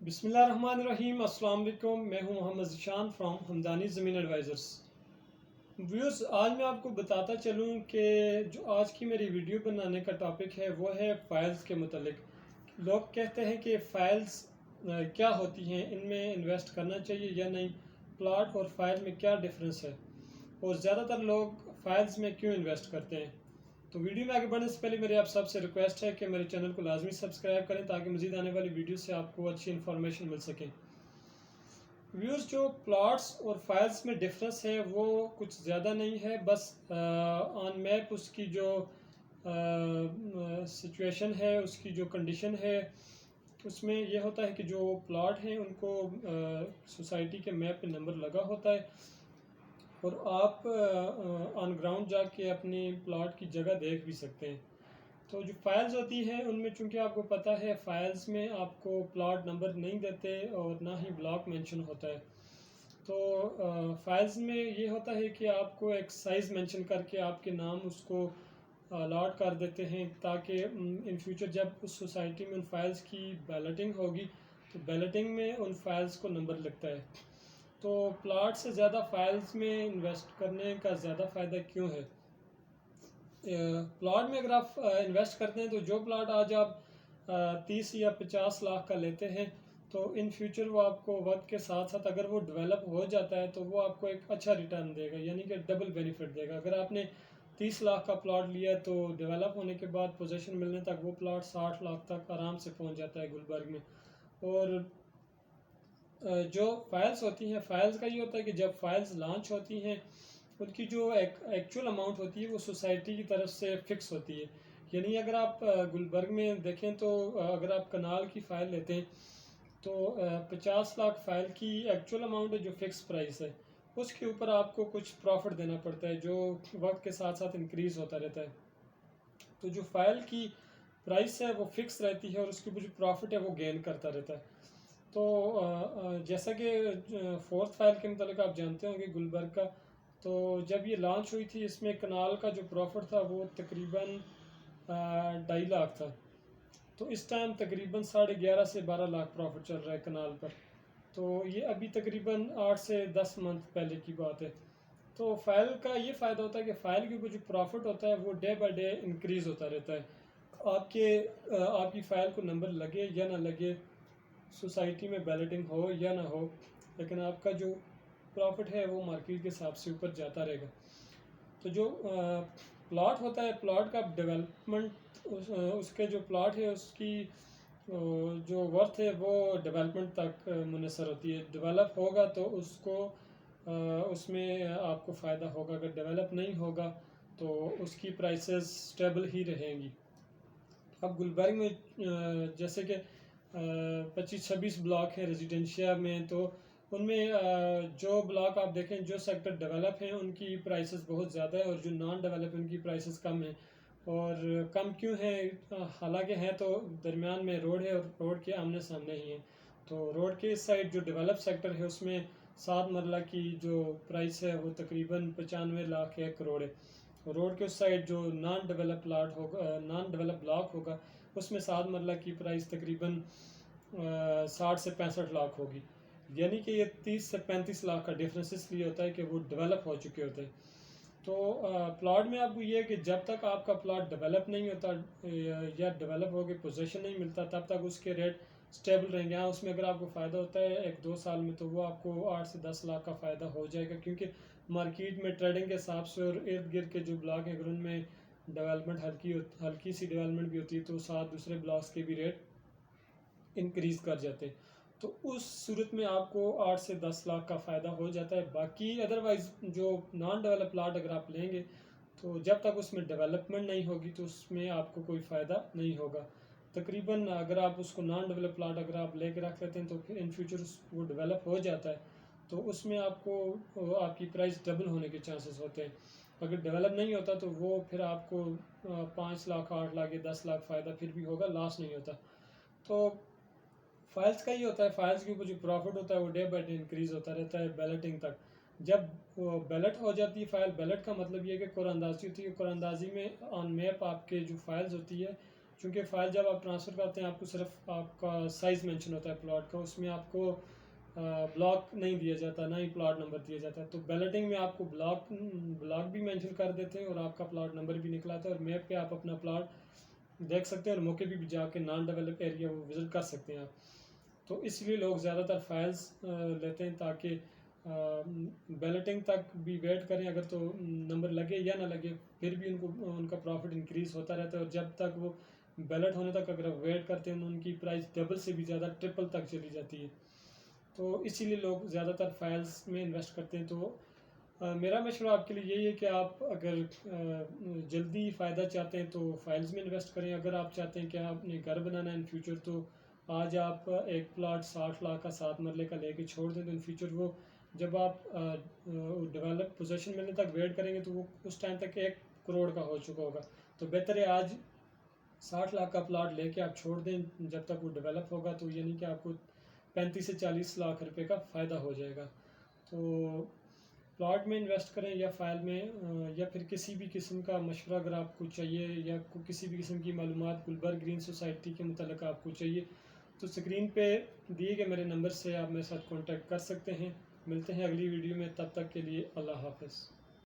बिस्मिल्लाहिर्रहमानिर्रहीम। अस्सलाम वालेकुम। मैं हूं मोहम्मद ज़ीशान फ्रॉम हमदानी ज़मीन एडवाइज़र्स। व्यूअर्स, आज मैं आपको बताता चलूं कि जो आज की मेरी वीडियो बनाने का टॉपिक है वो है फ़ाइल्स के मुतालिक। लोग कहते हैं कि फ़ाइल्स क्या होती हैं, इनमें इन्वेस्ट करना चाहिए या नहीं, प्लॉट और फाइल में क्या डिफरेंस है और ज़्यादातर लोग फ़ाइल्स में क्यों इन्वेस्ट करते हैं। तो वीडियो में आगे बढ़ने से पहले मेरी आप सबसे रिक्वेस्ट है कि मेरे चैनल को लाजमी सब्सक्राइब करें ताकि मज़ीद आने वाली वीडियो से आपको अच्छी इन्फॉर्मेशन मिल सके। व्यूज़, जो प्लॉट्स और फाइल्स में डिफरेंस है वो कुछ ज़्यादा नहीं है, बस ऑन मैप उसकी जो सिचुएशन है, उसकी जो कंडीशन है, उसमें यह होता है कि जो प्लॉट हैं उनको सोसाइटी के मैप पे नंबर लगा होता है और आप ऑन ग्राउंड जाके अपनी प्लॉट की जगह देख भी सकते हैं। तो जो फाइल्स होती हैं उनमें चूंकि आपको पता है फाइल्स में आपको प्लॉट नंबर नहीं देते और ना ही ब्लॉक मेंशन होता है। तो फाइल्स में ये होता है कि आपको एक साइज़ मेंशन करके आपके नाम उसको अलॉट कर देते हैं ताकि इन फ्यूचर जब उस सोसाइटी में उन फाइल्स की बैलेटिंग होगी तो बैलेटिंग में उन फाइल्स को नंबर लगता है। तो प्लॉट से ज़्यादा फाइल्स में इन्वेस्ट करने का ज़्यादा फ़ायदा क्यों है? प्लॉट में अगर आप इन्वेस्ट करते हैं तो जो प्लॉट आज आप 30 या 50 लाख का लेते हैं तो इन फ्यूचर वो आपको वक्त के साथ साथ अगर वो डेवलप हो जाता है तो वो आपको एक अच्छा रिटर्न देगा, यानी कि डबल बेनिफिट देगा। अगर आपने 30 लाख का प्लॉट लिया तो डेवलप होने के बाद पोजीशन मिलने तक वो प्लॉट 60 लाख तक आराम से पहुंच जाता है गुलबर्ग में। और जो फाइल्स होती हैं, फाइल्स का ये होता है कि जब फाइल्स लॉन्च होती हैं उनकी जो एक्चुअल अमाउंट होती है वो सोसाइटी की तरफ से फ़िक्स होती है। यानी अगर आप गुलबर्ग में देखें तो अगर आप कनाल की फ़ाइल लेते हैं तो 50 लाख फ़ाइल की एक्चुअल अमाउंट है जो फ़िक्स प्राइस है, उसके ऊपर आपको कुछ प्रॉफिट देना पड़ता है जो वक्त के साथ साथ इंक्रीज़ होता रहता है। तो जो फ़ाइल की प्राइस है वो फ़िक्स रहती है और उसके ऊपर जो प्रॉफिट है वो गेन करता रहता है। तो जैसा कि फोर्थ फाइल के मतलब आप जानते होंगे गुलबर्ग का, तो जब ये लॉन्च हुई थी इसमें कनाल का जो प्रॉफिट था वो तकरीबन 2.5 लाख था। तो इस टाइम तकरीबन 11.5 से 12 लाख प्रॉफिट चल रहा है कनाल पर। तो ये अभी तकरीबन 8 से 10 मंथ पहले की बात है। तो फाइल का ये फ़ायदा होता है कि फ़ाइल के ऊपर जो प्रॉफिट होता है वो डे बाय डे इंक्रीज़ होता रहता है। आपकी फ़ाइल को नंबर लगे या ना लगे, सोसाइटी में बैलेटिंग हो या ना हो, लेकिन आपका जो प्रॉफिट है वो मार्केट के हिसाब से ऊपर जाता रहेगा। तो जो प्लॉट होता है, प्लॉट का डेवलपमेंट उसके जो प्लॉट है उसकी जो वर्थ है वो डेवलपमेंट तक मुनसर होती है। डेवलप होगा तो उसको उसमें आपको फ़ायदा होगा, अगर डेवलप नहीं होगा तो उसकी प्राइसेस स्टेबल ही रहेंगी। अब गुलबर्ग में जैसे कि 25-26 ब्लॉक हैं रेजिडेंशिया में, तो उनमें जो ब्लॉक आप देखें जो सेक्टर डेवलप हैं उनकी प्राइसेस बहुत ज़्यादा है और जो नॉन डेवलप हैं उनकी प्राइसेस कम है। और कम क्यों है? हालांकि हैं तो दरमियान में रोड है और रोड के आमने सामने ही है। तो रोड के इस साइड जो डेवलप सेक्टर है उसमें 7 मरला की जो प्राइस है वो तकरीबन 95 लाख 1 करोड़ है। रोड के उस साइड जो नॉन डेवलप प्लाट होगा, नॉन डेवलप ब्लॉक होगा, उसमें 7 मरला की प्राइस तकरीबन 60 से 65 लाख होगी। यानी कि ये 30 से 35 लाख का डिफरेंस इसलिए होता है कि वो डेवलप हो चुके होते हैं। तो प्लॉट में आपको ये है कि जब तक आपका प्लॉट डेवलप नहीं होता या डेवलप होकर पोजीशन नहीं मिलता तब तक उसके रेट स्टेबल रहेंगे। हाँ, उसमें अगर आपको फ़ायदा होता है 1-2 साल में तो वो आपको 8 से 10 लाख का फ़ायदा हो जाएगा, क्योंकि मार्केट में ट्रेडिंग के हिसाब से और इर्द गिर्द के जो ब्लॉक हैं अगर उनमें डेवलपमेंट हल्की सी डेवलपमेंट भी होती है तो साथ दूसरे ब्लॉक्स के भी रेट इंक्रीज़ कर जाते हैं। तो उस सूरत में आपको 8 से 10 लाख का फ़ायदा हो जाता है। बाकी अदरवाइज़ जो नॉन डेवलप प्लाट अगर आप लेंगे तो जब तक उसमें डेवलपमेंट नहीं होगी तो उसमें आपको कोई फ़ायदा नहीं होगा। तकरीबन अगर आप उसको नॉन डेवलप प्लाट अगर आप लेके रख लेते हैं तो फिर इन फ्यूचर वो डेवलप हो जाता है तो उसमें आपको आपकी प्राइस डबल होने के चांसेस होते हैं। अगर डेवलप नहीं होता तो वो फिर आपको 5 लाख 8 लाख या 10 लाख फ़ायदा फिर भी होगा, लॉस नहीं होता। तो फाइल्स का ही होता है, फाइल्स के ऊपर जो प्रॉफिट होता है वो डे बाई डे इंक्रीज़ होता रहता है बैलेटिंग तक। जब वो बैलेट हो जाती है फाइल, बैलेट का मतलब ये है कि कुरानंदाजी होती है। कुरानंदाजी में ऑन मैप आपके जो फाइल्स होती है चूँकि फ़ाइल जब आप ट्रांसफ़र करते हैं आपको सिर्फ आपका साइज़ मेंशन होता है प्लॉट का, उसमें आपको ब्लॉक नहीं दिया जाता, ना ही प्लॉट नंबर दिया जाता है। तो बैलेटिंग में आपको ब्लॉक भी मेंशन कर देते हैं और आपका प्लॉट नंबर भी निकला आता है और मैप पे आप अपना प्लॉट देख सकते हैं और मौके पे भी जाके नॉन डेवलप एरिया वो विज़िट कर सकते हैं आप। तो इसलिए लोग ज़्यादातर फाइल्स लेते हैं ताकि बैलेटिंग तक भी वेट करें, अगर तो नंबर लगे या ना लगे फिर भी उनका प्रॉफिट इंक्रीज़ होता रहता है और जब तक वो बैलेट होने तक अगर वेट करते हैं उनकी प्राइस डबल से भी ज़्यादा ट्रिपल तक चली जाती है। तो इसीलिए लोग ज़्यादातर फाइल्स में इन्वेस्ट करते हैं। तो मेरा मशवरा आपके लिए यही है कि आप अगर जल्दी फ़ायदा चाहते हैं तो फाइल्स में इन्वेस्ट करें। अगर आप चाहते हैं कि आपने घर बनाना है इन फ्यूचर, तो आज आप एक प्लॉट 60 लाख का 7 मरले का लेके छोड़ दें तो इन फ्यूचर वो जब आप डेवलप पोजीशन मिलने तक वेट करेंगे तो वो उस टाइम तक 1 करोड़ का हो चुका होगा। तो बेहतर है आज 60 लाख का प्लॉट लेके आप छोड़ दें जब तक वो डेवलप होगा, तो यानी कि आपको 35 से 40 लाख रुपए का फ़ायदा हो जाएगा। तो प्लॉट में इन्वेस्ट करें या फाइल में, या फिर किसी भी किस्म का मशवरा अगर आपको चाहिए या किसी भी किस्म की मालूमात गुलबर्ग ग्रीन सोसाइटी के मुतल्लिक़ आपको चाहिए तो स्क्रीन पे दिए गए मेरे नंबर से आप मेरे साथ कांटेक्ट कर सकते हैं। मिलते हैं अगली वीडियो में, तब तक के लिए अल्लाह हाफ़िज़।